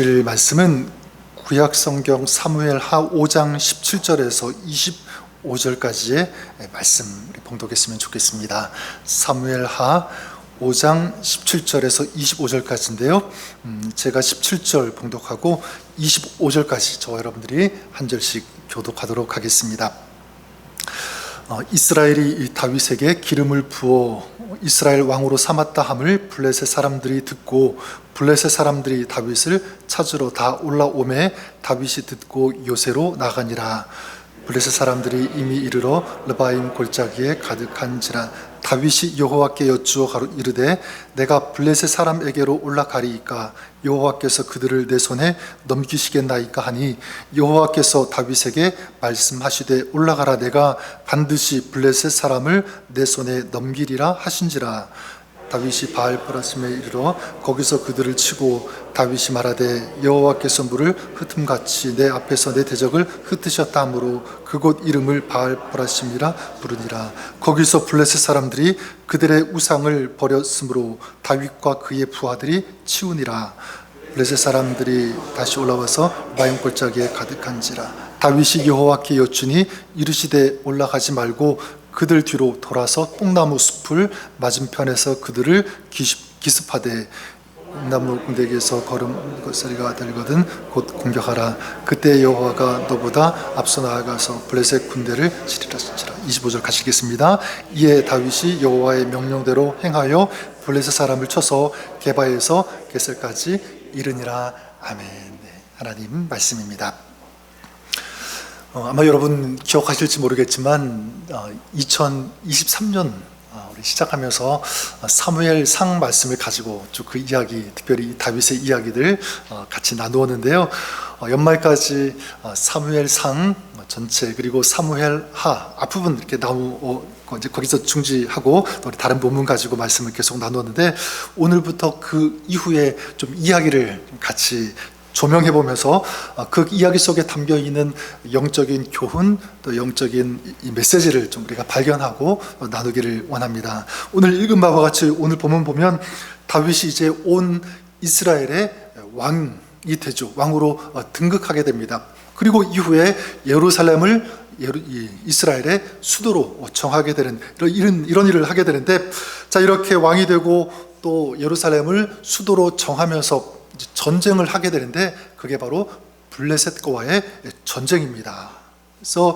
말씀은 구약성경 사무엘하 5장 17절에서 25절까지의 말씀 봉독했으면 좋겠습니다. 사무엘하 5장 17절에서 25절까지인데요. 제가 17절 봉독하고 25절까지 저와 여러분들이 한 절씩 교독하도록 하겠습니다. 이스라엘이 이 다윗에게 기름을 부어 이스라엘 왕으로 삼았다 함을 블레셋 사람들이 듣고 블레셋 사람들이 다윗을 찾으러 다 올라오매 다윗이 듣고 요새로 나가니라. 블레셋 사람들이 이미 이르러 르바임 골짜기에 가득한지라. 다윗이 여호와께 여쭈어 이르되 내가 블레셋 사람에게로 올라가리이까 여호와께서 그들을 내 손에 넘기시겠나이까 하니 여호와께서 다윗에게 말씀하시되 올라가라. 내가 반드시 블레셋 사람을 내 손에 넘기리라 하신지라. 다윗이 바알페라심에 이르러 거기서 그들을 치고 다윗이 말하되 여호와께서 물을 흩음같이 내 앞에서 내 대적을 흩으셨다 하므로 그곳 이름을 바알페라심이라 부르니라. 거기서 블레셋 사람들이 그들의 우상을 버렸으므로 다윗과 그의 부하들이 치우니라. 블레셋 사람들이 다시 올라와서 마임 골짜기에 가득한지라. 다윗이 여호와께 여쭈니 이르시되 올라가지 말고 그들 뒤로 돌아서 뽕나무 숲을 맞은편에서 그들을 기습하되 나무 군대에게서 걸음걸이가 들거든 곧 공격하라. 그때 여호와가 너보다 앞서 나아가서 블레셋 군대를 치리라. 25절 가시겠습니다. 이에 다윗이 여호와의 명령대로 행하여 블레셋 사람을 쳐서 게바에서 게셀까지 이르니라. 아멘. 하나님 말씀입니다. 아마 여러분 기억하실지 모르겠지만 2023년 우리 시작하면서 사무엘상 말씀을 가지고 쭉 그 이야기, 특별히 다윗의 이야기들 같이 나누었는데요. 연말까지 사무엘상 전체 그리고 사무엘하 앞부분 이렇게 나오고 이제 거기서 중지하고 또 다른 본문 가지고 말씀을 계속 나누었는데 오늘부터 그 이후에 좀 이야기를 같이 조명해 보면서 그 이야기 속에 담겨 있는 영적인 교훈 또 영적인 이 메시지를 좀 우리가 발견하고 나누기를 원합니다. 오늘 읽은 바와 같이 오늘 본문 보면 다윗이 이제 온 이스라엘의 왕이 되죠. 왕으로 등극하게 됩니다. 그리고 이후에 예루살렘을 이스라엘의 수도로 정하게 되는 이런 일을 하게 되는데, 자, 이렇게 왕이 되고 또 예루살렘을 수도로 정하면서 전쟁을 하게 되는데 그게 바로 블레셋과의 전쟁입니다. 그래서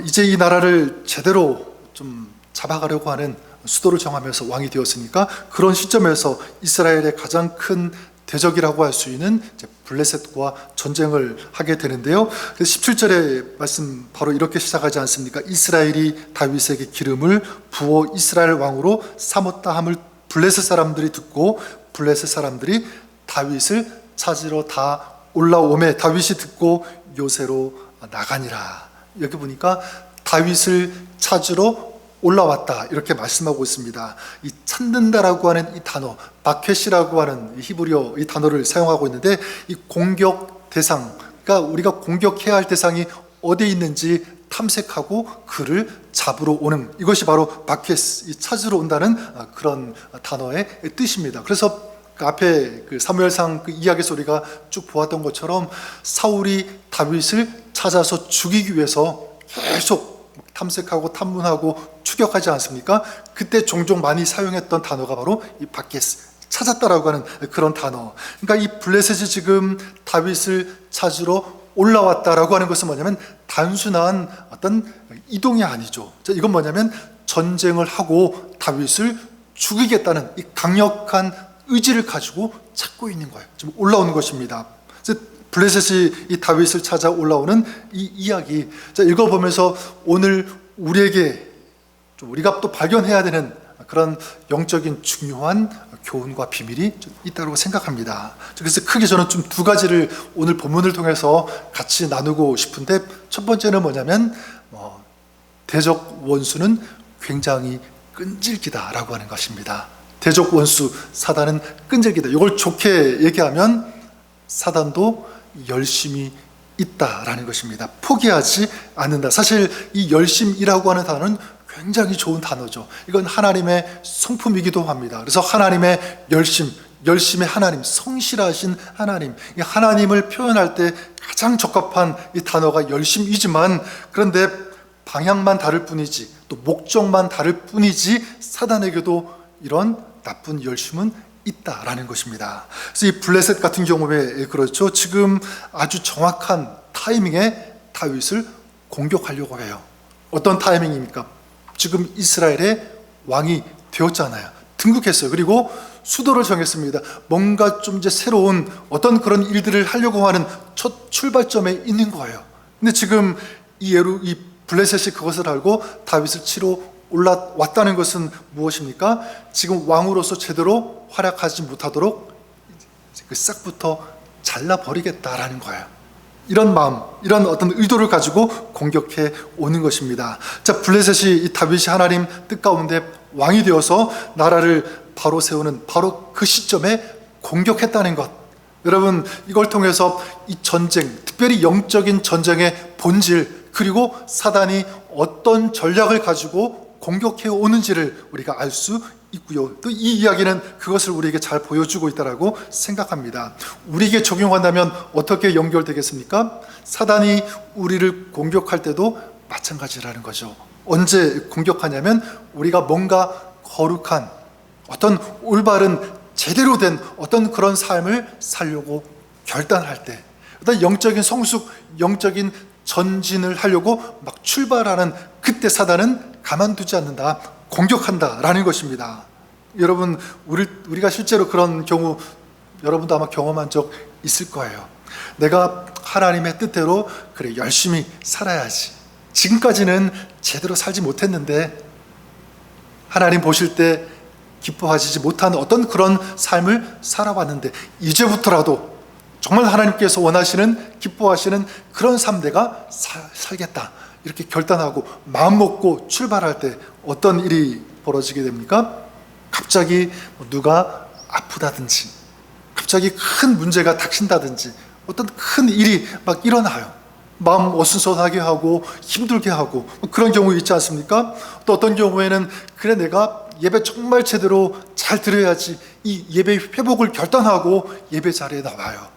이제 이 나라를 제대로 좀 잡아가려고 하는 수도를 정하면서 왕이 되었으니까 그런 시점에서 이스라엘의 가장 큰 대적이라고 할 수 있는 블레셋과 전쟁을 하게 되는데요. 17절의 말씀 바로 이렇게 시작하지 않습니까? 이스라엘이 다윗에게 기름을 부어 이스라엘 왕으로 삼았다 함을 블레셋 사람들이 듣고 블레셋 사람들이 다윗을 찾으러 다 올라오매 다윗이 듣고 요새로 나가니라. 여기 보니까 다윗을 찾으러 올라왔다 이렇게 말씀하고 있습니다. 이 찾는다라고 하는 이 단어 바켓이라고 하는 히브리어 이 단어를 사용하고 있는데 이 공격 대상, 그러니까 우리가 공격해야 할 대상이 어디에 있는지 탐색하고 그를 잡으러 오는, 이것이 바로 바켓, 이 찾으러 온다는 그런 단어의 뜻입니다. 그래서 그 앞에 그 사무엘상 그 이야기에서 우리가 쭉 보았던 것처럼 사울이 다윗을 찾아서 죽이기 위해서 계속 탐색하고 탐문하고 추격하지 않습니까? 그때 종종 많이 사용했던 단어가 바로 이 바켓, 찾았다라고 하는 그런 단어. 그러니까 이 블레셋이 지금 다윗을 찾으러 올라왔다라고 하는 것은 뭐냐면 단순한 어떤 이동이 아니죠. 이건 뭐냐면 전쟁을 하고 다윗을 죽이겠다는 이 강력한 의지를 가지고 찾고 있는 거예요. 지금 올라오는 것입니다. 그래서 블레셋이 이 다윗을 찾아 올라오는 이 이야기, 자, 읽어보면서 오늘 우리에게 좀 우리가 또 발견해야 되는 그런 영적인 중요한 교훈과 비밀이 좀 있다고 생각합니다. 그래서 크게 저는 좀 두 가지를 오늘 본문을 통해서 같이 나누고 싶은데, 첫 번째는 뭐냐면 대적 원수는 굉장히 끈질기다라고 하는 것입니다. 대적 원수 사단은 끈질기다. 이걸 좋게 얘기하면 사단도 열심히 있다라는 것입니다. 포기하지 않는다. 사실 이 열심이라고 하는 단어는 굉장히 좋은 단어죠. 이건 하나님의 성품이기도 합니다. 그래서 하나님의 열심, 열심의 하나님, 성실하신 하나님, 이 하나님을 표현할 때 가장 적합한 이 단어가 열심이지만, 그런데 방향만 다를 뿐이지, 또 목적만 다를 뿐이지 사단에게도 이런 나쁜 열심은 있다라는 것입니다. 그래서 이 블레셋 같은 경우에 그렇죠. 지금 아주 정확한 타이밍에 다윗을 공격하려고 해요. 어떤 타이밍입니까? 지금 이스라엘의 왕이 되었잖아요. 등극했어요. 그리고 수도를 정했습니다. 뭔가 좀 이제 새로운 어떤 그런 일들을 하려고 하는 첫 출발점에 있는 거예요. 근데 지금 이 블레셋이 그것을 알고 다윗을 치러 올라왔다는 것은 무엇입니까? 지금 왕으로서 제대로 활약하지 못하도록 그 싹부터 잘라버리겠다라는 거예요. 이런 마음, 이런 어떤 의도를 가지고 공격해 오는 것입니다. 자, 블레셋이 이 다윗이 하나님 뜻 가운데 왕이 되어서 나라를 바로 세우는 바로 그 시점에 공격했다는 것. 여러분, 이걸 통해서 이 전쟁, 특별히 영적인 전쟁의 본질, 그리고 사단이 어떤 전략을 가지고 공격해 오는지를 우리가 알 수 있고요. 또 이 이야기는 그것을 우리에게 잘 보여주고 있다고 생각합니다. 우리에게 적용한다면 어떻게 연결되겠습니까? 사단이 우리를 공격할 때도 마찬가지라는 거죠. 언제 공격하냐면 우리가 뭔가 거룩한 어떤 올바른 제대로 된 어떤 그런 삶을 살려고 결단할 때, 어떤 영적인 성숙, 영적인 전진을 하려고 막 출발하는 그때 사단은 가만두지 않는다, 공격한다라는 것입니다. 여러분, 우리가 실제로 그런 경우 여러분도 아마 경험한 적 있을 거예요. 내가 하나님의 뜻대로 그래 열심히 살아야지, 지금까지는 제대로 살지 못했는데 하나님 보실 때 기뻐하시지 못하는 어떤 그런 삶을 살아왔는데 이제부터라도 정말 하나님께서 원하시는, 기뻐하시는 그런 삶 내가 살겠다, 이렇게 결단하고 마음 먹고 출발할 때 어떤 일이 벌어지게 됩니까? 갑자기 누가 아프다든지, 갑자기 큰 문제가 닥친다든지, 어떤 큰 일이 막 일어나요. 마음 어수선하게 하고 힘들게 하고 그런 경우 있지 않습니까? 또 어떤 경우에는 그래 내가 예배 정말 제대로 잘 드려야지, 이 예배 회복을 결단하고 예배 자리에 나와요.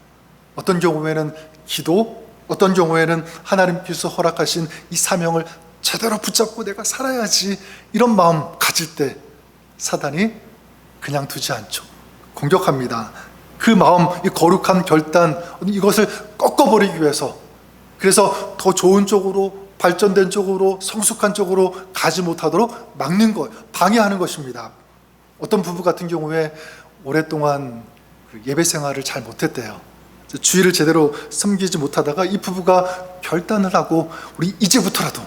어떤 경우에는 기도, 어떤 경우에는 하나님께서 허락하신 이 사명을 제대로 붙잡고 내가 살아야지, 이런 마음 가질 때 사단이 그냥 두지 않죠. 공격합니다. 그 마음, 이 거룩한 결단, 이것을 꺾어버리기 위해서, 그래서 더 좋은 쪽으로, 발전된 쪽으로, 성숙한 쪽으로 가지 못하도록 막는 것, 방해하는 것입니다. 어떤 부부 같은 경우에 오랫동안 예배 생활을 잘 못했대요. 주일을 제대로 섬기지 못하다가 이 부부가 결단을 하고 우리 이제부터라도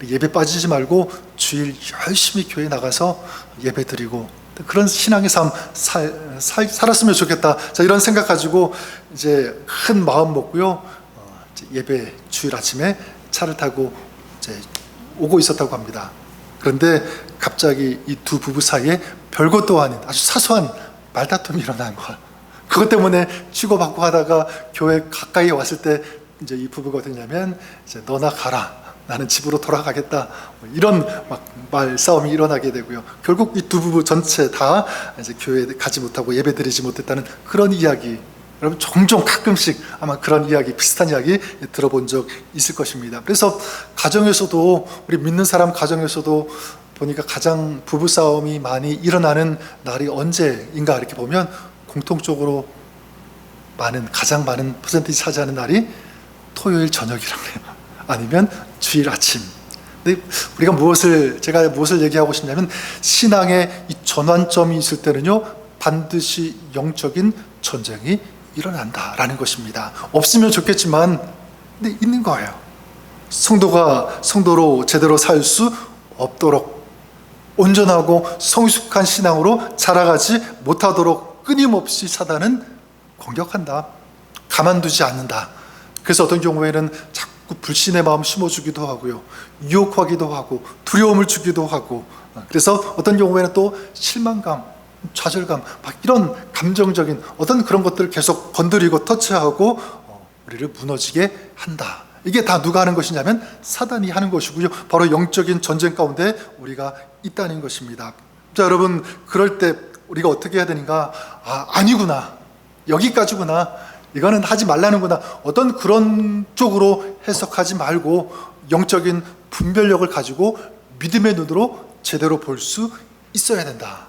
예배 빠지지 말고 주일 열심히 교회 나가서 예배 드리고 그런 신앙의 삶 살았으면 좋겠다. 자, 이런 생각 가지고 이제 큰 마음 먹고요. 예배 주일 아침에 차를 타고 이제 오고 있었다고 합니다. 그런데 갑자기 이 두 부부 사이에 별것도 아닌 아주 사소한 말다툼이 일어난 거야. 그것 때문에 치고받고 하다가 교회 가까이 왔을 때 이제 이 부부가 어떠냐면 이제 너나 가라, 나는 집으로 돌아가겠다, 이런 막 말싸움이 일어나게 되고요. 결국 이 두 부부 전체 다 이제 교회에 가지 못하고 예배 드리지 못했다는 그런 이야기, 여러분 종종 가끔씩 아마 그런 이야기, 비슷한 이야기 들어본 적 있을 것입니다. 그래서 가정에서도, 우리 믿는 사람 가정에서도 보니까 가장 부부싸움이 많이 일어나는 날이 언제인가 이렇게 보면 공통적으로 가장 많은 퍼센티지 차지하는 날이 토요일 저녁이라고 해요. 아니면 주일 아침. 근데 제가 무엇을 얘기하고 싶냐면, 신앙의 이 전환점이 있을 때는요, 반드시 영적인 전쟁이 일어난다라는 것입니다. 없으면 좋겠지만, 근데 있는 거예요. 성도가 성도로 제대로 살 수 없도록, 온전하고 성숙한 신앙으로 자라가지 못하도록 끊임없이 사단은 공격한다. 가만두지 않는다. 그래서 어떤 경우에는 자꾸 불신의 마음 심어주기도 하고요, 유혹하기도 하고 두려움을 주기도 하고, 그래서 어떤 경우에는 또 실망감, 좌절감, 막 이런 감정적인 어떤 그런 것들을 계속 건드리고 터치하고 우리를 무너지게 한다. 이게 다 누가 하는 것이냐면 사단이 하는 것이고요, 바로 영적인 전쟁 가운데 우리가 있다는 것입니다. 자, 여러분, 그럴 때 우리가 어떻게 해야 되는가? 아니구나. 여기까지구나. 이거는 하지 말라는구나. 어떤 그런 쪽으로 해석하지 말고 영적인 분별력을 가지고 믿음의 눈으로 제대로 볼 수 있어야 된다.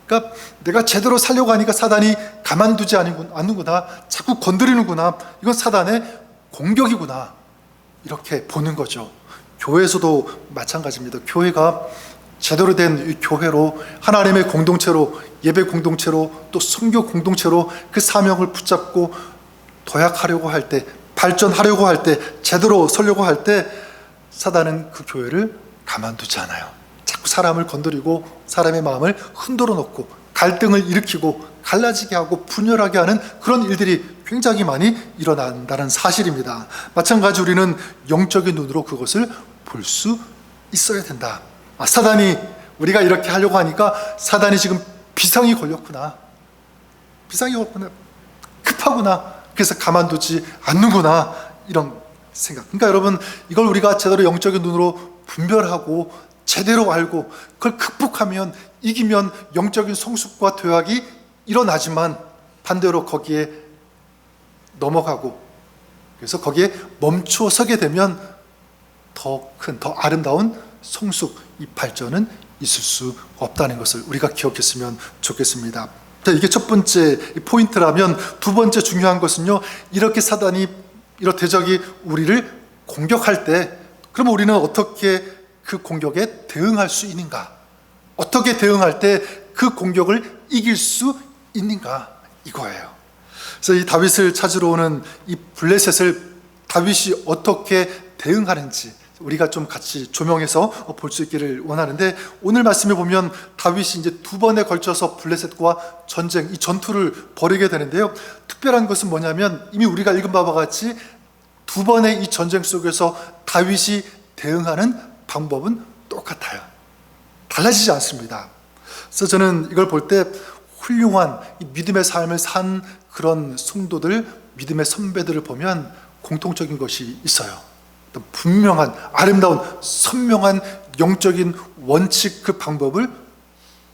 그러니까 내가 제대로 살려고 하니까 사단이 가만두지 않는구나. 자꾸 건드리는구나. 이건 사단의 공격이구나. 이렇게 보는 거죠. 교회에서도 마찬가지입니다. 교회가 제대로 된 이 교회로, 하나님의 공동체로, 예배 공동체로, 또 선교 공동체로 그 사명을 붙잡고 도약하려고 할 때, 발전하려고 할 때, 제대로 서려고 할 때 사단은 그 교회를 가만두지 않아요. 자꾸 사람을 건드리고 사람의 마음을 흔들어 놓고 갈등을 일으키고 갈라지게 하고 분열하게 하는 그런 일들이 굉장히 많이 일어난다는 사실입니다. 마찬가지로 우리는 영적인 눈으로 그것을 볼 수 있어야 된다. 사단이, 우리가 이렇게 하려고 하니까 사단이 지금 비상이 걸렸구나. 급하구나. 그래서 가만두지 않는구나. 이런 생각. 그러니까 여러분, 이걸 우리가 제대로 영적인 눈으로 분별하고 제대로 알고 그걸 극복하면, 이기면 영적인 성숙과 도약이 일어나지만 반대로 거기에 넘어가고, 그래서 거기에 멈추어 서게 되면 더 큰, 더 아름다운 성숙, 이 발전은 있을 수 없다는 것을 우리가 기억했으면 좋겠습니다. 자, 이게 첫 번째 포인트라면, 두 번째 중요한 것은요, 이렇게 사단이, 이런 대적이 우리를 공격할 때, 그럼 우리는 어떻게 그 공격에 대응할 수 있는가? 어떻게 대응할 때 그 공격을 이길 수 있는가? 이거예요. 그래서 이 다윗을 찾으러 오는 이 블레셋을 다윗이 어떻게 대응하는지 우리가 좀 같이 조명해서 볼 수 있기를 원하는데, 오늘 말씀에 보면 다윗이 이제 두 번에 걸쳐서 블레셋과 전쟁, 이 전투를 벌이게 되는데요. 특별한 것은 뭐냐면, 이미 우리가 읽은 바와 같이 두 번의 이 전쟁 속에서 다윗이 대응하는 방법은 똑같아요. 달라지지 않습니다. 그래서 저는 이걸 볼 때 훌륭한 이 믿음의 삶을 산 그런 성도들, 믿음의 선배들을 보면 공통적인 것이 있어요. 분명한, 아름다운, 선명한 영적인 원칙, 그 방법을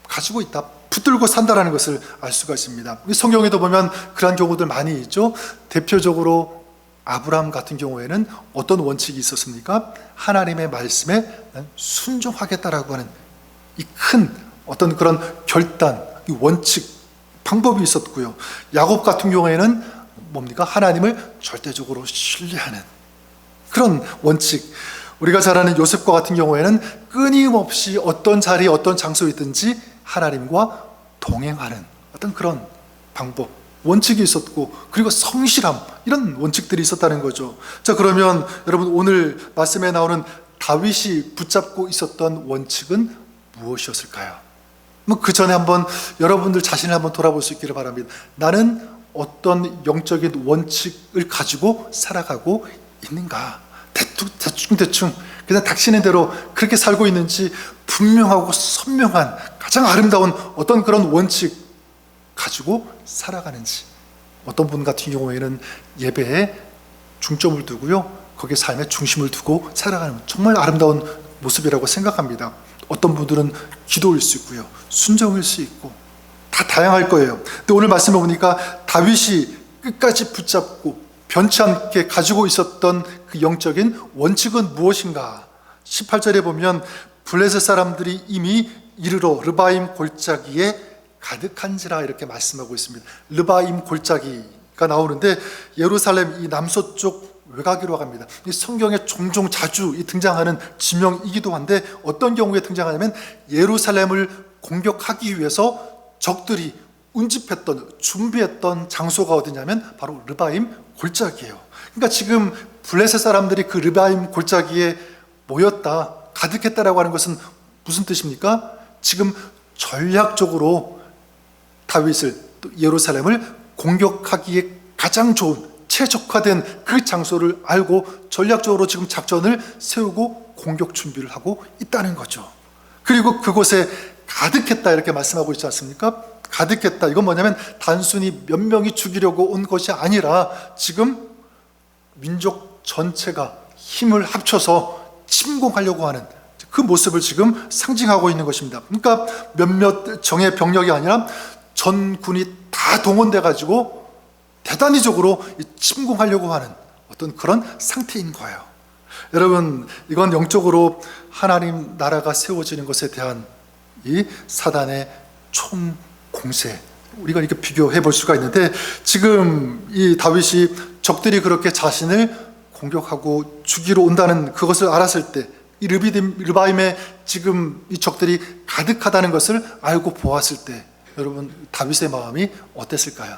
가지고 있다. 붙들고 산다라는 것을 알 수가 있습니다. 성경에도 보면 그런 경우들 많이 있죠. 대표적으로 아브라함 같은 경우에는 어떤 원칙이 있었습니까? 하나님의 말씀에 순종하겠다라고 하는 이 큰 어떤 그런 결단, 이 원칙, 방법이 있었고요. 야곱 같은 경우에는 뭡니까? 하나님을 절대적으로 신뢰하는 그런 원칙. 우리가 잘 아는 요셉과 같은 경우에는 끊임없이 어떤 자리, 어떤 장소에 있든지 하나님과 동행하는 어떤 그런 방법, 원칙이 있었고, 그리고 성실함, 이런 원칙들이 있었다는 거죠. 자, 그러면 여러분, 오늘 말씀에 나오는 다윗이 붙잡고 있었던 원칙은 무엇이었을까요? 그 전에 한번 여러분들 자신을 한번 돌아볼 수 있기를 바랍니다. 나는 어떤 영적인 원칙을 가지고 살아가고 있는가? 대충 그냥 닥치는 대로 그렇게 살고 있는지, 분명하고 선명한 가장 아름다운 어떤 그런 원칙 가지고 살아가는지. 어떤 분 같은 경우에는 예배에 중점을 두고요, 거기에 삶의 중심을 두고 살아가는 정말 아름다운 모습이라고 생각합니다. 어떤 분들은 기도일 수 있고요, 순종일 수 있고, 다 다양할 거예요. 근데 오늘 말씀을 보니까 다윗이 끝까지 붙잡고 변치 않게 가지고 있었던 그 영적인 원칙은 무엇인가? 18절에 보면 블레셋 사람들이 이미 이르러 르바임 골짜기에 가득한지라 이렇게 말씀하고 있습니다. 르바임 골짜기가 나오는데 예루살렘 이 남서쪽 외곽이라고 합니다. 이 성경에 종종 자주 등장하는 지명이기도 한데, 어떤 경우에 등장하냐면 예루살렘을 공격하기 위해서 적들이 운집했던, 준비했던 장소가 어디냐면 바로 르바임 골짜기예요. 그러니까 지금 블레셋 사람들이 그 르바임 골짜기에 모였다, 가득했다라고 하는 것은 무슨 뜻입니까? 지금 전략적으로 다윗을, 또 예루살렘을 공격하기에 가장 좋은, 최적화된 그 장소를 알고 전략적으로 지금 작전을 세우고 공격 준비를 하고 있다는 거죠. 그리고 그곳에 가득했다 이렇게 말씀하고 있지 않습니까? 가득했다, 이건 뭐냐면 단순히 몇 명이 죽이려고 온 것이 아니라 지금 민족 전체가 힘을 합쳐서 침공하려고 하는 그 모습을 지금 상징하고 있는 것입니다. 그러니까 몇몇 정예 병력이 아니라 전군이 다 동원돼 가지고 대단히적으로 침공하려고 하는 어떤 그런 상태인 거예요. 여러분, 이건 영적으로 하나님 나라가 세워지는 것에 대한 이 사단의 총 공세, 우리가 이렇게 비교해 볼 수가 있는데, 지금 이 다윗이 적들이 그렇게 자신을 공격하고 죽이러 온다는 그것을 알았을 때, 이 르바임에 지금 이 적들이 가득하다는 것을 알고 보았을 때, 여러분 다윗의 마음이 어땠을까요?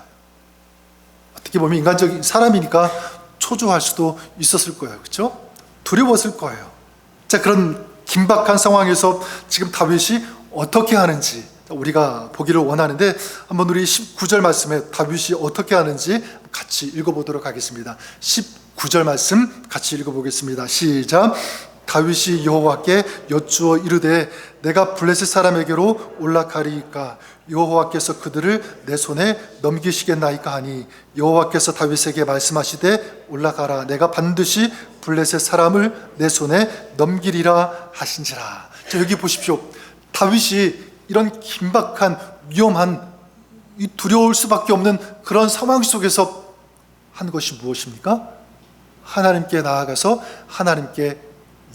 어떻게 보면 인간적인 사람이니까 초조할 수도 있었을 거예요. 그렇죠? 두려웠을 거예요. 자, 그런 긴박한 상황에서 지금 다윗이 어떻게 하는지 우리가 보기를 원하는데, 한번 우리 19절 말씀에 다윗이 어떻게 하는지 같이 읽어보도록 하겠습니다. 19절 말씀 같이 읽어보겠습니다. 시작. 다윗이 여호와께 여쭈어 이르되 내가 블레셋 사람에게로 올라가리이까 여호와께서 그들을 내 손에 넘기시겠나이까 하니, 여호와께서 다윗에게 말씀하시되 올라가라, 내가 반드시 블레셋 사람을 내 손에 넘기리라 하신지라. 자, 여기 보십시오. 다윗이 이런 긴박한 위험한 이 두려울 수밖에 없는 그런 상황 속에서 한 것이 무엇입니까? 하나님께 나아가서 하나님께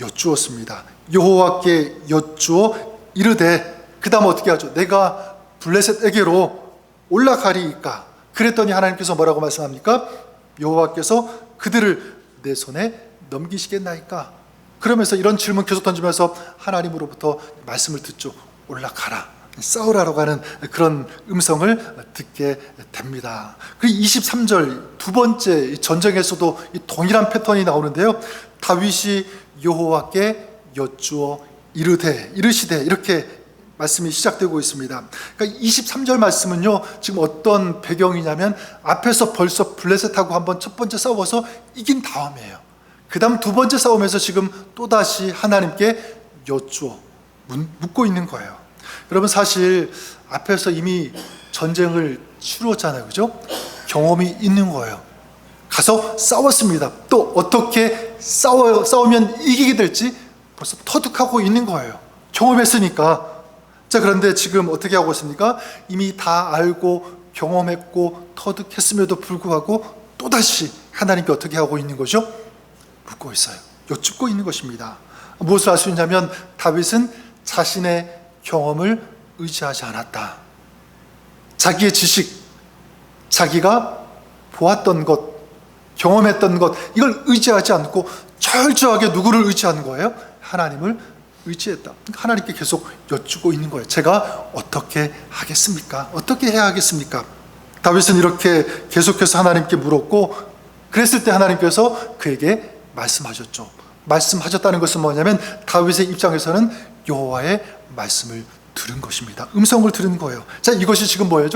여쭈었습니다. 여호와께 여쭈어 이르되, 그 다음 어떻게 하죠? 내가 블레셋에게로 올라가리이까. 그랬더니 하나님께서 뭐라고 말씀합니까? 여호와께서 그들을 내 손에 넘기시겠나이까. 그러면서 이런 질문 계속 던지면서 하나님으로부터 말씀을 듣죠. 올라가라, 싸우라라고 하는 그런 음성을 듣게 됩니다. 그리고 23절 두 번째 전쟁에서도 이 동일한 패턴이 나오는데요. 다윗이 여호와께 여쭈어 이르시되 이렇게 말씀이 시작되고 있습니다. 그러니까 23절 말씀은요, 지금 어떤 배경이냐면 앞에서 벌써 블레셋하고 한번 첫 번째 싸워서 이긴 다음이에요. 그 다음 두 번째 싸움에서 지금 또다시 하나님께 여쭈어 묻고 있는 거예요. 여러분, 사실 앞에서 이미 전쟁을 치루었잖아요. 그죠? 경험이 있는 거예요. 가서 싸웠습니다. 또 어떻게 싸우면 이기게 될지 벌써 터득하고 있는 거예요. 경험했으니까. 자, 그런데 지금 어떻게 하고 있습니까? 이미 다 알고 경험했고 터득했음에도 불구하고 또다시 하나님께 어떻게 하고 있는 거죠? 묻고 있어요. 여쭙고 있는 것입니다. 무엇을 알 수 있냐면 다윗은 자신의 경험을 의지하지 않았다. 자기의 지식, 자기가 보았던 것, 경험했던 것, 이걸 의지하지 않고 철저하게 누구를 의지하는 거예요? 하나님을 의지했다. 하나님께 계속 여쭈고 있는 거예요. 제가 어떻게 하겠습니까? 어떻게 해야 하겠습니까? 다윗은 이렇게 계속해서 하나님께 물었고, 그랬을 때 하나님께서 그에게 말씀하셨죠. 말씀하셨다는 것은 뭐냐면 다윗의 입장에서는 여호와의 말씀을 들은 것입니다. 음성을 들은 거예요. 자, 이것이 지금 뭐예요?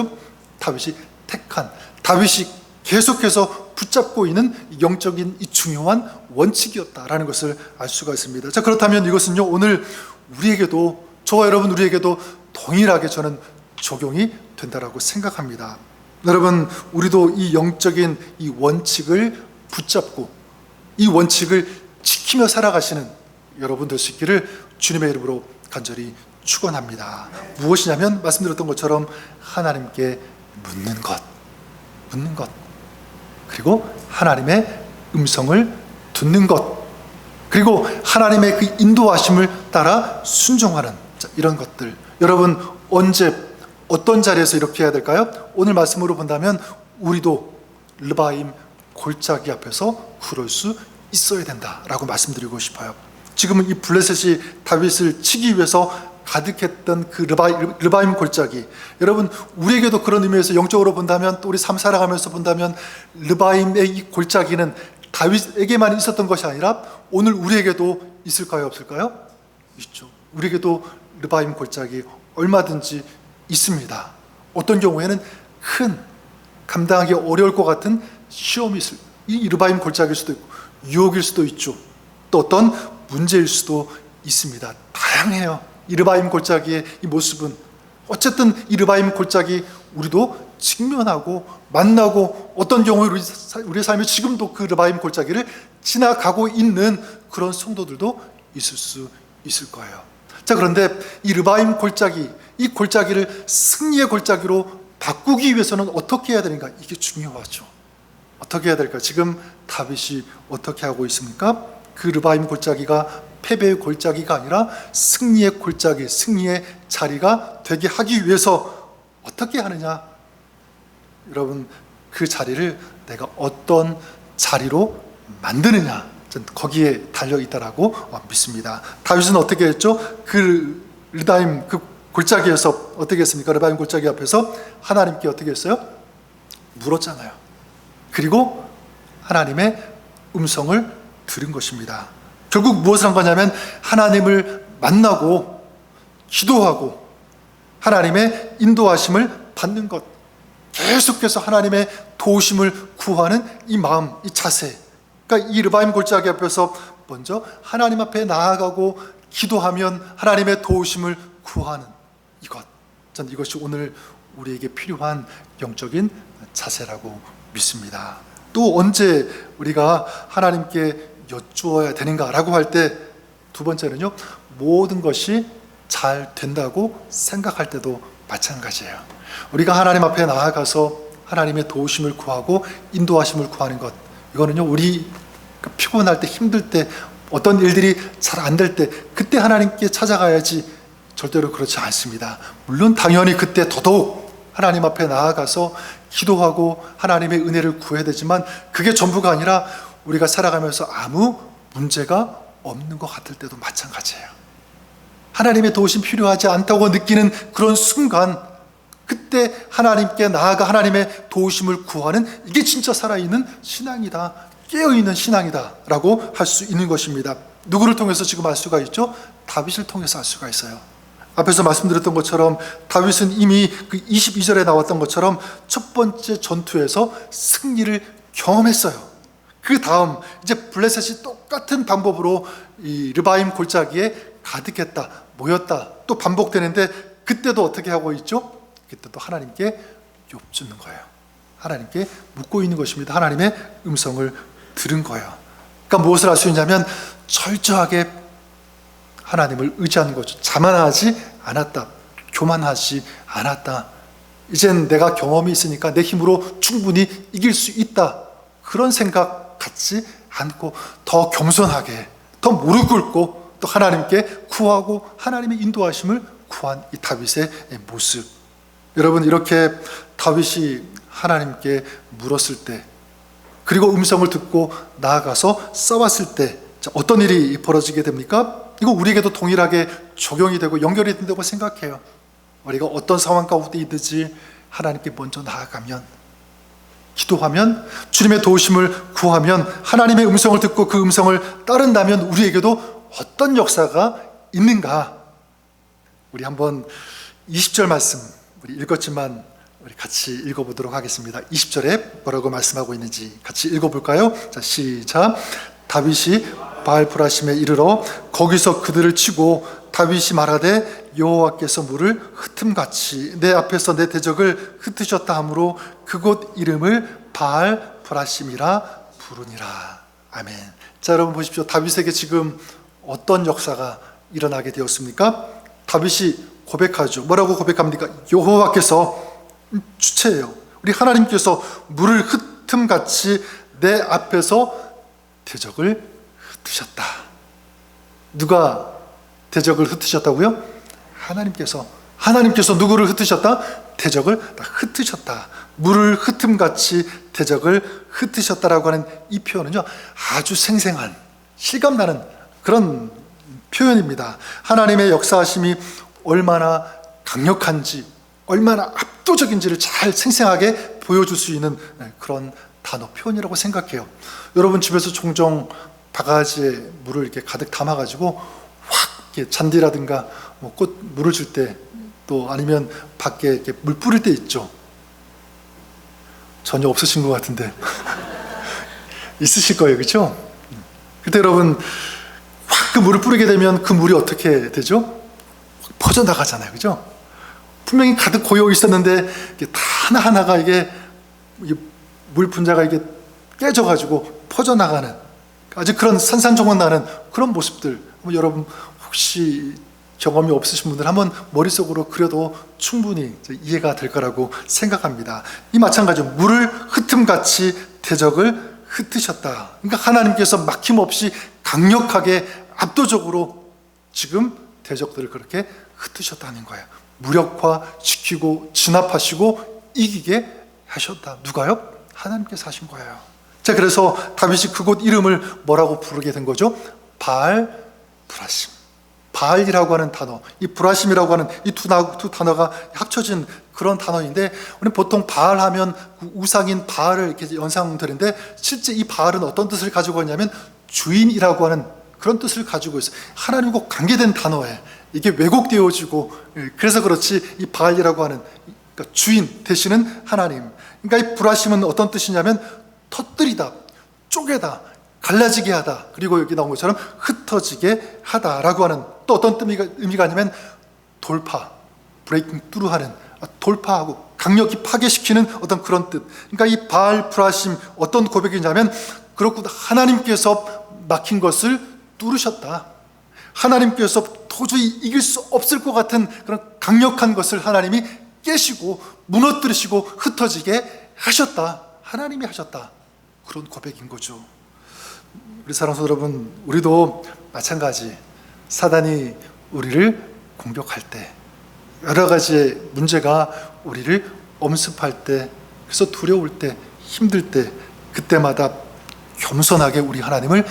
다윗이 택한, 다윗이 계속해서 붙잡고 있는 영적인 이 중요한 원칙이었다라는 것을 알 수가 있습니다. 자, 그렇다면 이것은요, 오늘 우리에게도, 저와 여러분 우리에게도 동일하게 저는 적용이 된다라고 생각합니다. 여러분, 우리도 이 영적인 이 원칙을 붙잡고 이 원칙을 지키며 살아가시는 여러분 될 수 있기를 주님의 이름으로 간절히 축원합니다. 무엇이냐면 말씀드렸던 것처럼 하나님께 묻는 것, 그리고 하나님의 음성을 듣는 것, 그리고 하나님의 그 인도하심을 따라 순종하는, 이런 것들. 여러분, 언제 어떤 자리에서 이렇게 해야 될까요? 오늘 말씀으로 본다면 우리도 르바임 골짜기 앞에서 그럴 수 있어야 된다라고 말씀드리고 싶어요. 지금은 이 블레셋이 다윗을 치기 위해서 가득했던 그 르바임 골짜기, 여러분 우리에게도 그런 의미에서 영적으로 본다면, 또 우리 삶 살아가면서 본다면 르바임의 이 골짜기는 다윗에게만 있었던 것이 아니라 오늘 우리에게도 있을까요? 없을까요? 있죠. 우리에게도 르바임 골짜기 얼마든지 있습니다. 어떤 경우에는 큰, 감당하기 어려울 것 같은 시험이 있을, 이 르바임 골짜기일 수도 있고 유혹일 수도 있죠. 또 어떤 문제일 수도 있습니다. 다양해요. 이 르바임 골짜기의 이 모습은. 어쨌든 이 르바임 골짜기 우리도 직면하고 만나고, 어떤 경우에 우리의 삶에 지금도 그 르바임 골짜기를 지나가고 있는 그런 성도들도 있을 수 있을 거예요. 자, 그런데 이 르바임 골짜기, 이 골짜기를 승리의 골짜기로 바꾸기 위해서는 어떻게 해야 되는가? 이게 중요하죠. 어떻게 해야 될까? 지금 다윗이 어떻게 하고 있습니까? 그 르바임 골짜기가 패배의 골짜기가 아니라 승리의 골짜기, 승리의 자리가 되게 하기 위해서 어떻게 하느냐? 여러분, 그 자리를 내가 어떤 자리로 만드느냐, 전 거기에 달려있다라고 믿습니다. 다윗은 어떻게 했죠? 그 르바임 그 골짜기에서 어떻게 했습니까? 르바임 골짜기 앞에서 하나님께 어떻게 했어요? 물었잖아요. 그리고 하나님의 음성을 들은 것입니다. 결국 무엇을 한 거냐면 하나님을 만나고 기도하고 하나님의 인도하심을 받는 것, 계속해서 하나님의 도우심을 구하는 이 마음, 이 자세. 그러니까 이 르바임 골짜기 앞에서 먼저 하나님 앞에 나아가고 기도하면 하나님의 도우심을 구하는 이것, 전 이것이 오늘 우리에게 필요한 영적인 자세라고 믿습니다. 또 언제 우리가 하나님께 여쭈어야 되는가라고 할 때 두 번째는요, 모든 것이 잘 된다고 생각할 때도 마찬가지예요. 우리가 하나님 앞에 나아가서 하나님의 도우심을 구하고 인도하심을 구하는 것, 이거는요, 우리 피곤할 때, 힘들 때, 어떤 일들이 잘 안 될 때 그때 하나님께 찾아가야지 절대로 그렇지 않습니다. 물론 당연히 그때 더더욱 하나님 앞에 나아가서 기도하고 하나님의 은혜를 구해야 되지만 그게 전부가 아니라 우리가 살아가면서 아무 문제가 없는 것 같을 때도 마찬가지예요. 하나님의 도우심 필요하지 않다고 느끼는 그런 순간, 그때 하나님께 나아가 하나님의 도우심을 구하는, 이게 진짜 살아있는 신앙이다, 깨어있는 신앙이다 라고 할 수 있는 것입니다. 누구를 통해서 지금 알 수가 있죠? 다윗을 통해서 알 수가 있어요. 앞에서 말씀드렸던 것처럼 다윗은 이미 그 22절에 나왔던 것처럼 첫 번째 전투에서 승리를 경험했어요. 그 다음 이제 블레셋이 똑같은 방법으로 이 르바임 골짜기에 가득했다, 모였다, 또 반복되는데 그때도 어떻게 하고 있죠? 그때도 하나님께 욥주는 거예요. 하나님께 묻고 있는 것입니다. 하나님의 음성을 들은 거예요. 그러니까 무엇을 할 수 있냐면 철저하게 하나님을 의지하는 거죠. 자만하지 않았다, 교만하지 않았다. 이젠 내가 경험이 있으니까 내 힘으로 충분히 이길 수 있다, 그런 생각 갖지 않고 더 겸손하게, 더 무릎 꿇고 또 하나님께 구하고 하나님의 인도하심을 구한 이 다윗의 모습. 여러분, 이렇게 다윗이 하나님께 물었을 때, 그리고 음성을 듣고 나아가서 싸웠을 때 어떤 일이 벌어지게 됩니까? 이거 우리에게도 동일하게 적용이 되고 연결이 된다고 생각해요. 우리가 어떤 상황 가운데 있든지 하나님께 먼저 나아가면, 기도하면, 주님의 도우심을 구하면, 하나님의 음성을 듣고 그 음성을 따른다면 우리에게도 어떤 역사가 있는가? 우리 한번 20절 말씀 우리 읽었지만 우리 같이 읽어보도록 하겠습니다. 20절에 뭐라고 말씀하고 있는지 같이 읽어볼까요? 자, 시작. 다윗이 바알프라심에 이르러 거기서 그들을 치고 다윗이 말하되 여호와께서 물을 흩음같이 내 앞에서 내 대적을 흩으셨다 하므로 그곳 이름을 바알프라심이라 부르니라. 아멘. 자, 여러분 보십시오. 다윗에게 지금 어떤 역사가 일어나게 되었습니까? 다윗이 고백하죠. 뭐라고 고백합니까? 여호와께서, 주체예요. 우리 하나님께서 물을 흩음같이 내 앞에서 대적을 흩으셨다. 누가 대적을 흩으셨다고요? 하나님께서 누구를 흩으셨다? 대적을 흩으셨다. 물을 흩음같이 대적을 흩으셨다라고 하는 이 표현은요, 아주 생생한, 실감나는 그런 표현입니다. 하나님의 역사하심이 얼마나 강력한지, 얼마나 압도적인지를 잘 생생하게 보여줄 수 있는 그런 단어, 표현이라고 생각해요. 여러분 집에서 종종 바가지에 물을 이렇게 가득 담아가지고 확 이렇게 잔디라든가 뭐 꽃 물을 줄 때, 또 아니면 밖에 이렇게 물 뿌릴 때 있죠. 전혀 없으신 것 같은데 있으실 거예요, 그렇죠? 그때 여러분 확 그 물을 뿌리게 되면 그 물이 어떻게 되죠? 퍼져 나가잖아요, 그렇죠? 분명히 가득 고여 있었는데 이게 다 하나하나가 이게 물 분자가 이게 깨져가지고 퍼져 나가는, 아주 그런 산산조각 나는 그런 모습들, 여러분 혹시 경험이 없으신 분들 한번 머릿속으로 그려도 충분히 이해가 될 거라고 생각합니다. 이 마찬가지로 물을 흩음같이 대적을 흩으셨다. 그러니까 하나님께서 막힘없이 강력하게 압도적으로 지금 대적들을 그렇게 흩으셨다는 거예요. 무력화시키고 진압하시고 이기게 하셨다. 누가요? 하나님께서 하신 거예요. 자, 그래서 다윗이 그곳 이름을 뭐라고 부르게 된 거죠? 바알 브라심. 바알이라고 하는 단어, 이 브라심이라고 하는 이 두 단어가 합쳐진 그런 단어인데, 우리 보통 바알 하면 우상인 바알을 이렇게 연상드리는데, 실제 이 바알은 어떤 뜻을 가지고 있냐면 주인이라고 하는 그런 뜻을 가지고 있어요. 하나님과 관계된 단어예요. 이게 왜곡되어지고, 그래서 그렇지 이 바알이라고 하는, 그러니까 주인 되시는 하나님. 그러니까 이 브라심은 어떤 뜻이냐면 터뜨리다, 쪼개다, 갈라지게 하다, 그리고 여기 나온 것처럼 흩어지게 하다라고 하는, 또 어떤 의미가 아니면 돌파, 브레이킹 뚜루하는, 돌파하고 강력히 파괴시키는 어떤 그런 뜻. 그러니까 이 바알 브라심 어떤 고백이냐면, 그렇고 하나님께서 막힌 것을 뚫으셨다. 하나님께서 도저히 이길 수 없을 것 같은 그런 강력한 것을 하나님이 깨시고 무너뜨리시고 흩어지게 하셨다. 하나님이 하셨다. 그런 고백인 거죠. 우리 사랑하는 여러분, 우리도 마찬가지, 사단이 우리를 공격할 때, 여러 가지의 문제가 우리를 엄습할 때, 그래서 두려울 때, 힘들 때, 그때마다 겸손하게 우리 하나님을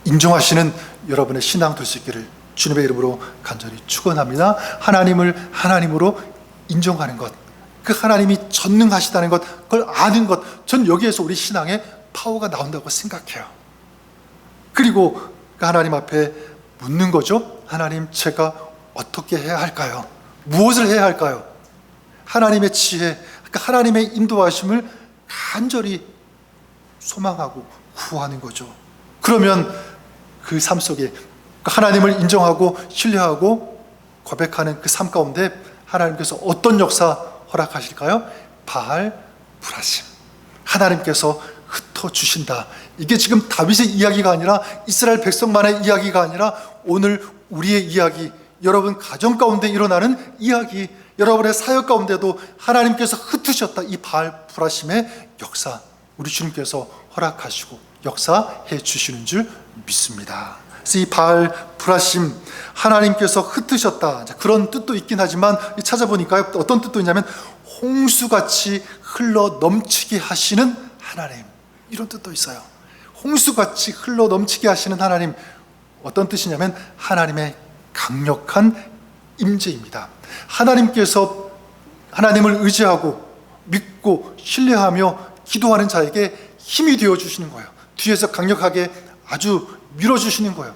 인정하시는 여러분의 신앙 될 수 있기를 주님의 이름으로 간절히 축원합니다. 하나님을 하나님으로 인정하는 것, 그 하나님이 전능하시다는 것, 그걸 아는 것, 전 여기에서 우리 신앙의 파워가 나온다고 생각해요. 그리고 그 하나님 앞에 묻는 거죠. 하나님, 제가 어떻게 해야 할까요? 무엇을 해야 할까요? 하나님의 지혜, 그러니까 하나님의 인도하심을 간절히 소망하고 구하는 거죠. 그러면 그 삶 속에 하나님을 인정하고 신뢰하고 고백하는 그 삶 가운데 하나님께서 어떤 역사 허락하실까요? 바알 브라심, 하나님께서 흩어주신다. 이게 지금 다윗의 이야기가 아니라 이스라엘 백성만의 이야기가 아니라 오늘 우리의 이야기, 여러분 가정 가운데 일어나는 이야기, 여러분의 사역 가운데도 하나님께서 흩으셨다. 이 바알 브라심의 역사, 우리 주님께서 허락하시고 역사해 주시는 줄 믿습니다. 그래서 이 바알 브라심, 하나님께서 흩으셨다, 그런 뜻도 있긴 하지만 찾아보니까 어떤 뜻도 있냐면 홍수같이 흘러 넘치게 하시는 하나님, 이런 뜻도 있어요. 홍수같이 흘러 넘치게 하시는 하나님, 어떤 뜻이냐면 하나님의 강력한 임재입니다. 하나님께서 하나님을 의지하고 믿고 신뢰하며 기도하는 자에게 힘이 되어주시는 거예요. 뒤에서 강력하게 아주 밀어주시는 거예요.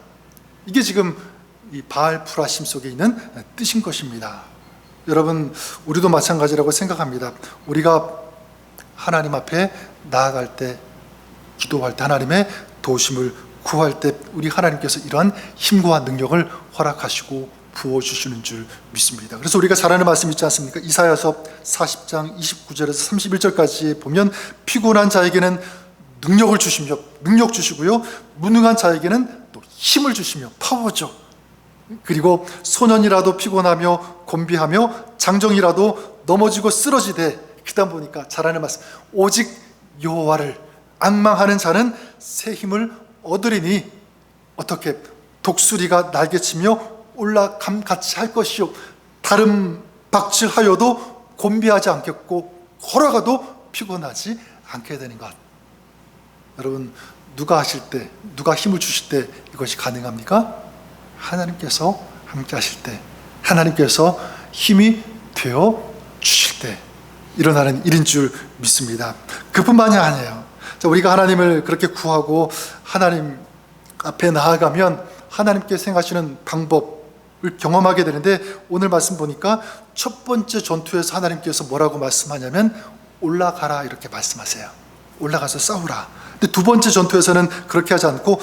이게 지금 이 바알 브라심 속에 있는 뜻인 것입니다. 여러분, 우리도 마찬가지라고 생각합니다. 우리가 하나님 앞에 나아갈 때, 기도할 때, 하나님의 도우심을 구할 때 우리 하나님께서 이러한 힘과 능력을 허락하시고 부어주시는 줄 믿습니다. 그래서 우리가 잘 아는 말씀 있지 않습니까? 이사야서 40장 29절에서 31절까지 보면 피곤한 자에게는 능력을 주시며, 능력 주시고요, 무능한 자에게는 또 힘을 주시며, 파워죠. 그리고 소년이라도 피곤하며 곤비하며 장정이라도 넘어지고 쓰러지되, 그 다음 보니까 잘 아는 말씀, 오직 여호와를 앙망하는 자는 새 힘을 얻으리니 어떻게 독수리가 날개치며 올라감같이 할 것이요 다름 박질하여도 곤비하지 않겠고 걸어가도 피곤하지 않게 되는 것. 여러분, 누가 하실 때, 누가 힘을 주실 때 이것이 가능합니까? 하나님께서 함께 하실 때, 하나님께서 힘이 되어 주실 때 일어나는 일인 줄 믿습니다. 그뿐만이 아니에요. 우리가 하나님을 그렇게 구하고 하나님 앞에 나아가면 하나님께 생각하시는 방법을 경험하게 되는데, 오늘 말씀 보니까 첫 번째 전투에서 하나님께서 뭐라고 말씀하냐면 올라가라, 이렇게 말씀하세요. 올라가서 싸우라. 근데 두 번째 전투에서는 그렇게 하지 않고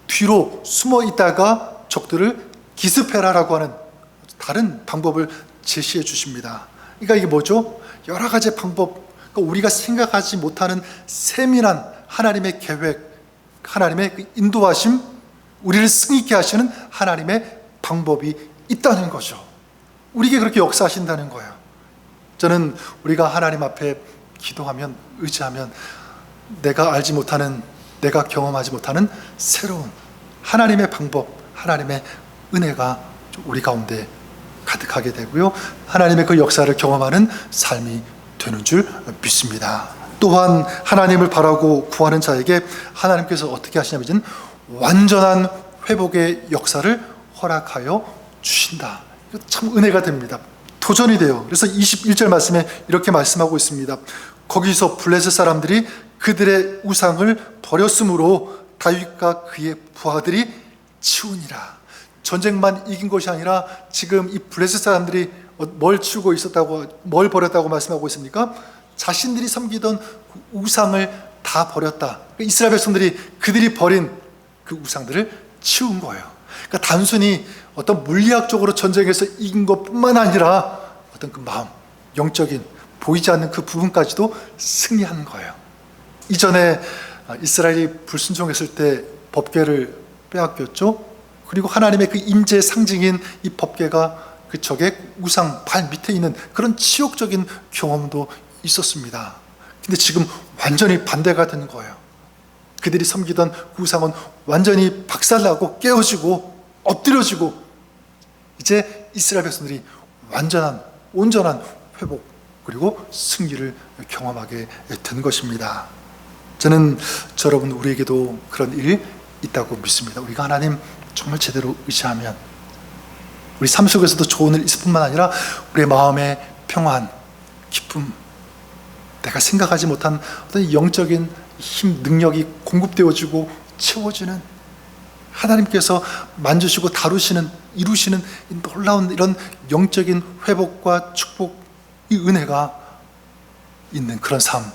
뒤로 숨어 있다가 적들을 기습해라라고 하는 다른 방법을 제시해 주십니다. 그러니까 이게 뭐죠? 여러 가지 방법, 그러니까 우리가 생각하지 못하는 세밀한 하나님의 계획, 하나님의 그 인도하심, 우리를 승리케 하시는 하나님의 방법이 있다는 거죠. 우리에게 그렇게 역사하신다는 거예요. 저는 우리가 하나님 앞에 기도하면, 의지하면 내가 알지 못하는, 내가 경험하지 못하는 새로운 하나님의 방법, 하나님의 은혜가 우리 가운데 가득하게 되고요, 하나님의 그 역사를 경험하는 삶이 되는 줄 믿습니다. 또한 하나님을 바라고 구하는 자에게 하나님께서 어떻게 하시냐면 완전한 회복의 역사를 허락하여 주신다. 이거 참 은혜가 됩니다. 도전이 돼요. 그래서 21절 말씀에 이렇게 말씀하고 있습니다. 거기서 블레셋 사람들이 그들의 우상을 버렸으므로 다윗과 그의 부하들이 치우니라. 전쟁만 이긴 것이 아니라 지금 이 블레셋 사람들이 뭘 치우고 있었다고, 뭘 버렸다고 말씀하고 있습니까? 자신들이 섬기던 그 우상을 다 버렸다. 이스라엘 백성들이 그들이 버린 그 우상들을 치운 거예요. 그러니까 단순히 어떤 물리학적으로 전쟁에서 이긴 것뿐만 아니라 어떤 그 마음, 영적인 보이지 않는 그 부분까지도 승리하는 거예요. 이전에 이스라엘이 불순종했을 때 법궤를 빼앗겼죠. 그리고 하나님의 그 임재의 상징인 이 법궤가 그 적의 우상 발 밑에 있는 그런 치욕적인 경험도 있었습니다. 근데 지금 완전히 반대가 되는 거예요. 그들이 섬기던 우상은 완전히 박살나고 깨어지고 엎드려지고 이제 이스라엘 백성들이 완전한 온전한 회복 그리고 승리를 경험하게 된 것입니다. 저는 여러분 우리에게도 그런 일이 있다고 믿습니다. 우리가 하나님 정말 제대로 의지하면 우리 삶 속에서도 좋은 일 있을 뿐만 아니라 우리의 마음의 평안, 기쁨, 내가 생각하지 못한 어떤 영적인 힘, 능력이 공급되어지고 채워지는 하나님께서 만지시고 다루시는, 이루시는 놀라운 이런 영적인 회복과 축복, 이 은혜가 있는 그런 삶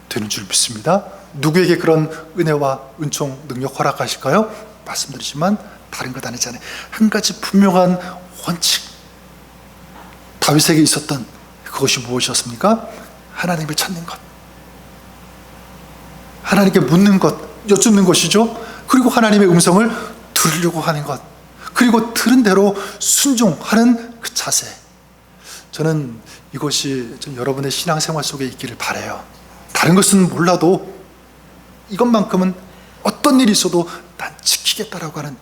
되는 줄 믿습니다. 누구에게 그런 은혜와 은총, 능력 허락하실까요? 말씀드리지만 다른 것 아니잖아요. 한 가지 분명한 원칙, 다윗에게 있었던 그것이 무엇이었습니까? 하나님을 찾는 것, 하나님께 묻는 것, 여쭙는 것이죠. 그리고 하나님의 음성을 들으려고 하는 것, 그리고 들은 대로 순종하는 그 자세. 저는 이것이 여러분의 신앙생활 속에 있기를 바라요. 다른 것은 몰라도 이것만큼은 어떤 일이 있어도 난 지키겠다라고 하는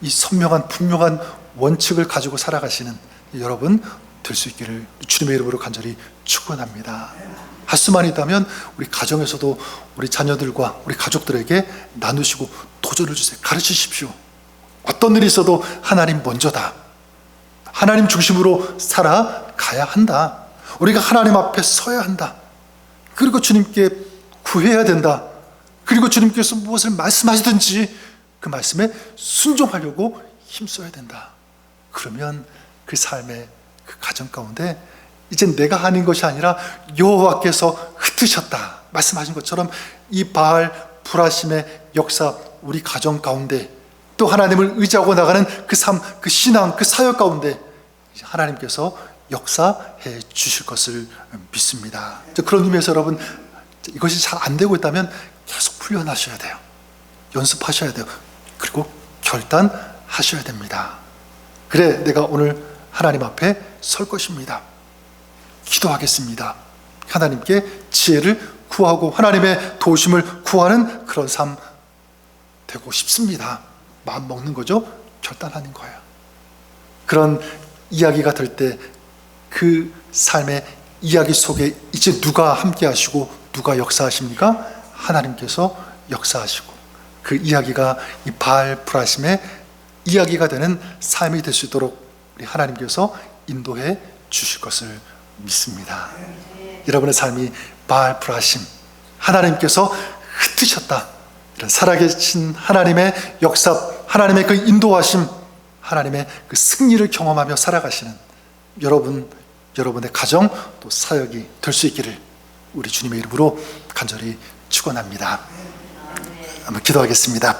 이 선명한 분명한 원칙을 가지고 살아가시는 여러분 될 수 있기를 주님의 이름으로 간절히 축원합니다. 할 수만 있다면 우리 가정에서도 우리 자녀들과 우리 가족들에게 나누시고 도전을 주세요. 가르치십시오. 어떤 일이 있어도 하나님 먼저다. 하나님 중심으로 살아가야 한다. 우리가 하나님 앞에 서야 한다. 그리고 주님께 구해야 된다. 그리고 주님께서 무엇을 말씀하시든지 그 말씀에 순종하려고 힘써야 된다. 그러면 그 삶의 그 가정 가운데 이제 내가 하는 것이 아니라 여호와께서 흩으셨다 말씀하신 것처럼 이 바알 불화심의 역사 우리 가정 가운데 또 하나님을 의지하고 나가는 그 삶, 그 신앙, 그 사역 가운데 하나님께서 역사해 주실 것을 믿습니다. 그런 의미에서 여러분 이것이 잘 안 되고 있다면 계속 훈련하셔야 돼요. 연습하셔야 돼요. 그리고 결단하셔야 됩니다. 그래 내가 오늘 하나님 앞에 설 것입니다. 기도하겠습니다. 하나님께 지혜를 구하고 하나님의 도우심을 구하는 그런 삶 되고 싶습니다. 마음 먹는 거죠. 결단하는 거예요. 그런 이야기가 될 때 그 삶의 이야기 속에 이제 누가 함께 하시고 누가 역사하십니까? 하나님께서 역사하시고 그 이야기가 이 바알 브라심의 이야기가 되는 삶이 될 수 있도록 우리 하나님께서 인도해 주실 것을 믿습니다. 여러분의 삶이 바알 브라심, 하나님께서 흩으셨다. 이런 살아계신 하나님의 역사, 하나님의 그 인도하심, 하나님의 그 승리를 경험하며 살아가시는 여러분의 가정 또 사역이 될 수 있기를 우리 주님의 이름으로 간절히 축원합니다. 한번 기도하겠습니다.